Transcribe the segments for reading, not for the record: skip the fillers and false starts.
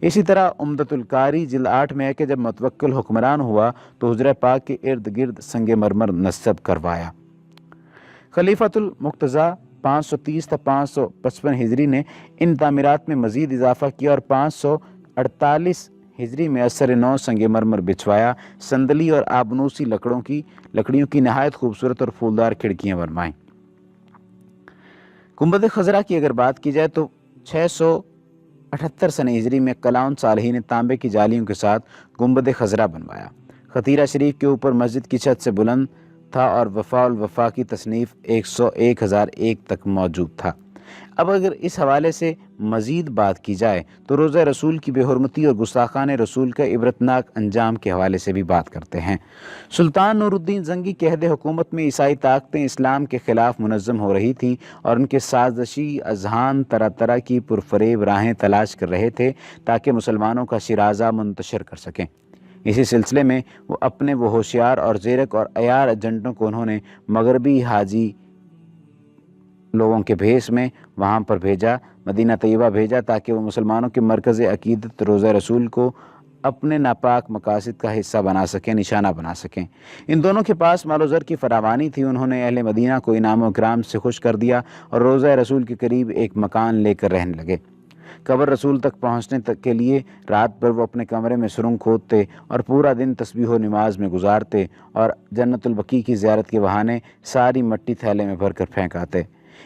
اسی طرح عمدۃ القاری جلد 8 میں ہے کہ جب متوکل حکمران ہوا تو حجرہ پاک کے ارد گرد سنگ مرمر نصب کروایا۔ خلیفۃ المقتضیٰ 530 تا 555 ہجری نے ان تعمیرات میں مزید اضافہ کیا اور 548 ہجری میں اثر نو سنگ مرمر بچھوایا، سندلی اور آبنوسی لکڑیوں کی نہایت خوبصورت اور پھولدار کھڑکیاں بنوائیں۔ گنبد خضرا کی اگر بات کی جائے تو 678 سنہ ہجری میں قلاؤن صالحی نے تانبے کی جالیوں کے ساتھ گنبد خضرا بنوایا۔ خطیرہ شریف کے اوپر مسجد کی چھت سے بلند تھا اور وفاء الوفا کی تصنیف 1001 تک موجود تھا۔ اب اگر اس حوالے سے مزید بات کی جائے تو روضہ رسول کی بے حرمتی اور گستاخان رسول کا عبرتناک انجام کے حوالے سے بھی بات کرتے ہیں۔ سلطان نور الدین زنگی کے عہد حکومت میں عیسائی طاقتیں اسلام کے خلاف منظم ہو رہی تھیں اور ان کے سازشی اذہان طرح طرح کی پرفریب راہیں تلاش کر رہے تھے تاکہ مسلمانوں کا شیرازہ منتشر کر سکیں۔ اسی سلسلے میں وہ اپنے ہوشیار اور زیرک اور عیار ایجنٹوں کو انہوں نے مغربی حاجی لوگوں کے بھیس میں وہاں پر بھیجا، مدینہ طیبہ بھیجا، تاکہ وہ مسلمانوں کے مرکز عقیدت روضہ رسول کو اپنے ناپاک مقاصد کا حصہ بنا سکیں، نشانہ بنا سکیں۔ ان دونوں کے پاس مال و زر کی فراوانی تھی۔ انہوں نے اہل مدینہ کو انعام و اکرام سے خوش کر دیا اور روضہ رسول کے قریب ایک مکان لے کر رہنے لگے۔ قبر رسول تک پہنچنے کے لیے رات بھر وہ اپنے کمرے میں سرنگ کھودتے اور پورا دن تسبیح و نماز میں گزارتے اور جنت البقیع کی زیارت کے بہانے ساری مٹی تھیلے میں بھر کر پھینک آتے۔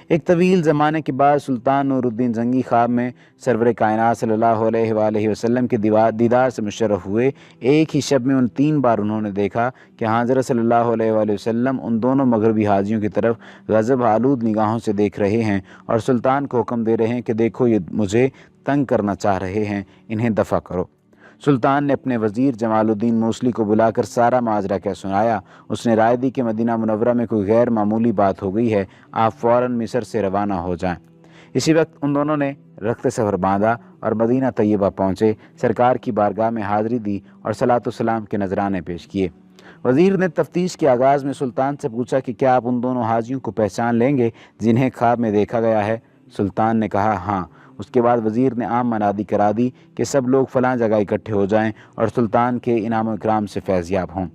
ایک طویل زمانے کے بعد سلطان نور الدین زنگی خواب میں سرور کائنات صلی اللہ علیہ وآلہ وسلم کے دیدار سے مشرف ہوئے۔ ایک ہی شب میں 3 بار انہوں نے دیکھا کہ حضرت صلی اللہ علیہ وآلہ وسلم ان دونوں مغربی حاجیوں کی طرف غضب آلود نگاہوں سے دیکھ رہے ہیں اور سلطان کو حکم دے رہے ہیں کہ دیکھو یہ مجھے تنگ کرنا چاہ رہے ہیں، انہیں دفع کرو۔ سلطان نے اپنے وزیر جمال الدین موصلی کو بلا کر سارا ماجرا کیا سنایا۔ اس نے رائے دی کہ مدینہ منورہ میں کوئی غیر معمولی بات ہو گئی ہے، آپ فوراً مصر سے روانہ ہو جائیں۔ اسی وقت ان دونوں نے رخت سفر باندھا اور مدینہ طیبہ پہنچے، سرکار کی بارگاہ میں حاضری دی اور صلاۃ و سلام کے نذرانے پیش کیے۔ وزیر نے تفتیش کے آغاز میں سلطان سے پوچھا کہ کیا آپ ان دونوں حاجیوں کو پہچان لیں گے جنہیں خواب میں دیکھا گیا ہے؟ سلطان نے کہا ہاں۔ اس کے بعد وزیر نے عام منادی کرا دی کہ سب لوگ فلاں جگہ اکٹھے ہو جائیں اور سلطان کے انعام و اکرام سے فیض یاب ہوں۔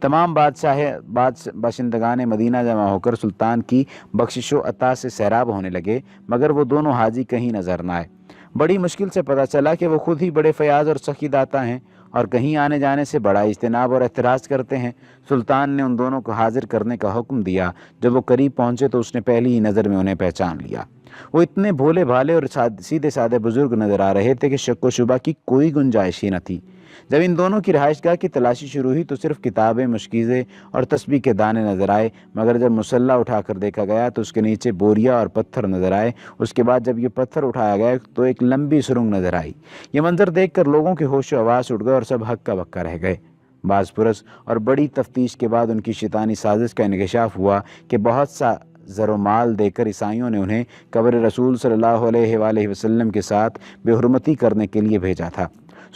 تمام باشندگان مدینہ جمع ہو کر سلطان کی بخشش و عطا سے سیراب ہونے لگے، مگر وہ دونوں حاجی کہیں نظر نہ آئے۔ بڑی مشکل سے پتہ چلا کہ وہ خود ہی بڑے فیاض اور سخی داتا ہیں اور کہیں آنے جانے سے بڑا اجتناب اور احتراز کرتے ہیں۔ سلطان نے ان دونوں کو حاضر کرنے کا حکم دیا۔ جب وہ قریب پہنچے تو اس نے پہلی ہی نظر میں انہیں پہچان لیا۔ وہ اتنے بھولے بھالے اور سیدھے سادے بزرگ نظر آ رہے تھے کہ شک و شبہ کی کوئی گنجائش ہی نہ تھی۔ جب ان دونوں کی رہائش گاہ کی تلاشی شروع ہوئی تو صرف کتابیں، مشکیزیں اور تسبیح کے دانے نظر آئے، مگر جب مسلح اٹھا کر دیکھا گیا تو اس کے نیچے بوریا اور پتھر نظر آئے۔ اس کے بعد جب یہ پتھر اٹھایا گیا تو ایک لمبی سرنگ نظر آئی۔ یہ منظر دیکھ کر لوگوں کے ہوش و حواس اٹھ گئے اور سب ہکا بکا رہ گئے۔ باز پرس اور بڑی تفتیش کے بعد ان کی شیطانی سازش کا انکشاف ہوا کہ بہت سا زر و مال دے کر عیسائیوں نے انہیں قبر رسول صلی اللہ علیہ وآلہ وسلم کے ساتھ بے حرمتی کرنے کے لیے بھیجا تھا۔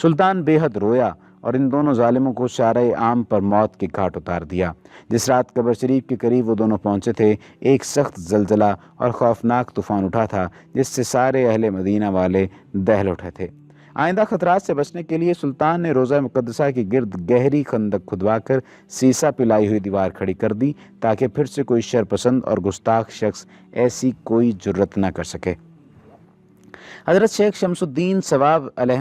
سلطان بے حد رویا اور ان دونوں ظالموں کو شارع عام پر موت کے گھاٹ اتار دیا۔ جس رات قبر شریف کے قریب وہ دونوں پہنچے تھے، ایک سخت زلزلہ اور خوفناک طوفان اٹھا تھا جس سے سارے اہل مدینہ والے دہل اٹھے تھے۔ آئندہ خطرات سے بچنے کے لیے سلطان نے روضہ مقدسہ کے گرد گہری خندق کھدوا کر سیسہ پلائی ہوئی دیوار کھڑی کر دی تاکہ پھر سے کوئی شرپسند اور گستاخ شخص ایسی کوئی جرت نہ کر سکے۔ حضرت شیخ شمس الدین ثواب علیہ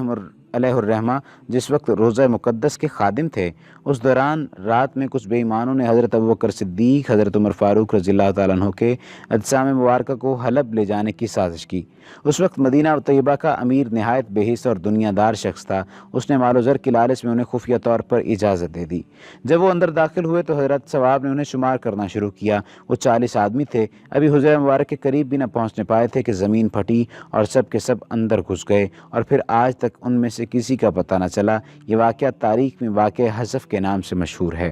الرحمہ جس وقت روضہ مقدس کے خادم تھے، اس دوران رات میں کچھ بے ایمانوں نے حضرت ابوبکر صدیق، حضرت عمر فاروق رضی اللہ تعالیٰ عنہ کے اجسام مبارکہ کو حلب لے جانے کی سازش کی۔ اس وقت مدینہ طیبہ کا امیر نہایت بے حس اور دنیا دار شخص تھا۔ اس نے مال و زر کی لالچ میں انہیں خفیہ طور پر اجازت دے دی۔ جب وہ اندر داخل ہوئے تو حضرت ثواب نے انہیں شمار کرنا شروع کیا۔ وہ 40 آدمی تھے۔ ابھی حجرہ مبارک کے قریب بھی نہ پہنچنے پائے تھے کہ زمین پھٹی اور سب کے سب اندر گھس گئے اور پھر آج تک ان میں سے کسی کا پتہ نہ چلا۔ یہ واقعہ تاریخ میں واقعہ حذف کے نام سے مشہور ہے۔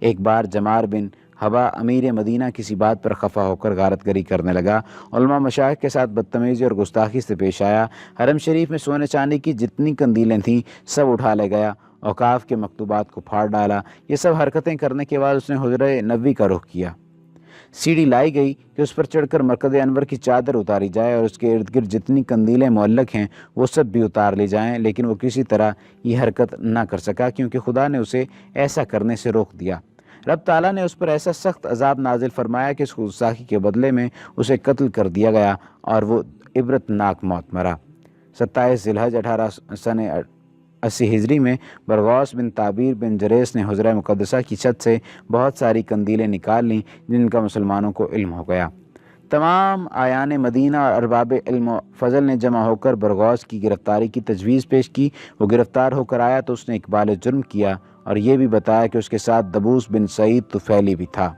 ایک بار جمار بن حبا امیر مدینہ کسی بات پر خفا ہو کر غارت گری کرنے لگا، علماء مشائخ کے ساتھ بدتمیزی اور گستاخی سے پیش آیا، حرم شریف میں سونے چاندی کی جتنی قندیلیں تھیں سب اٹھا لے گیا، اوقاف کے مکتوبات کو پھاڑ ڈالا۔ یہ سب حرکتیں کرنے کے بعد اس نے حجرہ نبوی کا رخ کیا۔ سیڑھی لائی گئی کہ اس پر چڑھ کر مرکز انور کی چادر اتاری جائے اور اس کے ارد گرد جتنی قندیلیں معلق ہیں وہ سب بھی اتار لی جائیں، لیکن وہ کسی طرح یہ حرکت نہ کر سکا کیونکہ خدا نے اسے ایسا کرنے سے روک دیا۔ رب تعالیٰ نے اس پر ایسا سخت عذاب نازل فرمایا کہ اس گستاخی کے بدلے میں اسے قتل کر دیا گیا اور وہ عبرت ناک موت مرا۔ 27 ذی الحج 1880 ہجری میں برغوث بن تعبیر بن جریس نے حجرہ مقدسہ کی چھت سے بہت ساری قندیلیں نکال لیں جن کا مسلمانوں کو علم ہو گیا۔ تمام آیان مدینہ اور ارباب علم و فضل نے جمع ہو کر برغوث کی گرفتاری کی تجویز پیش کی۔ وہ گرفتار ہو کر آیا تو اس نے اقبال جرم کیا اور یہ بھی بتایا کہ اس کے ساتھ دبوس بن سعید طفیلی بھی تھا،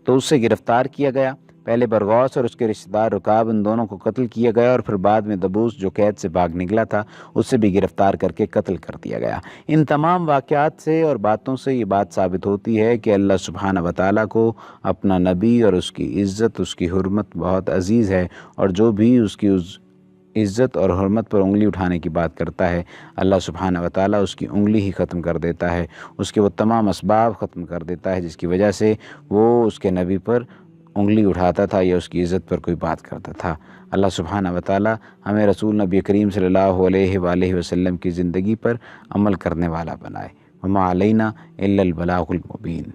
تو اس سے گرفتار کیا گیا۔ پہلے برغوث اور اس کے رشتہ دار رکاب ان دونوں کو قتل کیا گیا اور پھر بعد میں دبوس جو قید سے بھاگ نکلا تھا اسے بھی گرفتار کر کے قتل کر دیا گیا۔ ان تمام واقعات سے اور باتوں سے یہ بات ثابت ہوتی ہے کہ اللہ سبحانہ و تعالیٰ کو اپنا نبی اور اس کی عزت، اس کی حرمت بہت عزیز ہے، اور جو بھی اس کی عزت اور حرمت پر انگلی اٹھانے کی بات کرتا ہے اللہ سبحانہ و تعالیٰ اس کی انگلی ہی ختم کر دیتا ہے، اس کے وہ تمام اسباب ختم کر دیتا ہے جس کی وجہ سے وہ اس کے نبی پر انگلی اٹھاتا تھا یا اس کی عزت پر کوئی بات کرتا تھا۔ اللہ سبحانہ و تعالیٰ ہمیں رسول نبی کریم صلی اللہ علیہ وآلہ وسلم کی زندگی پر عمل کرنے والا بنائے۔ وما علینا الا البلاغ المبین۔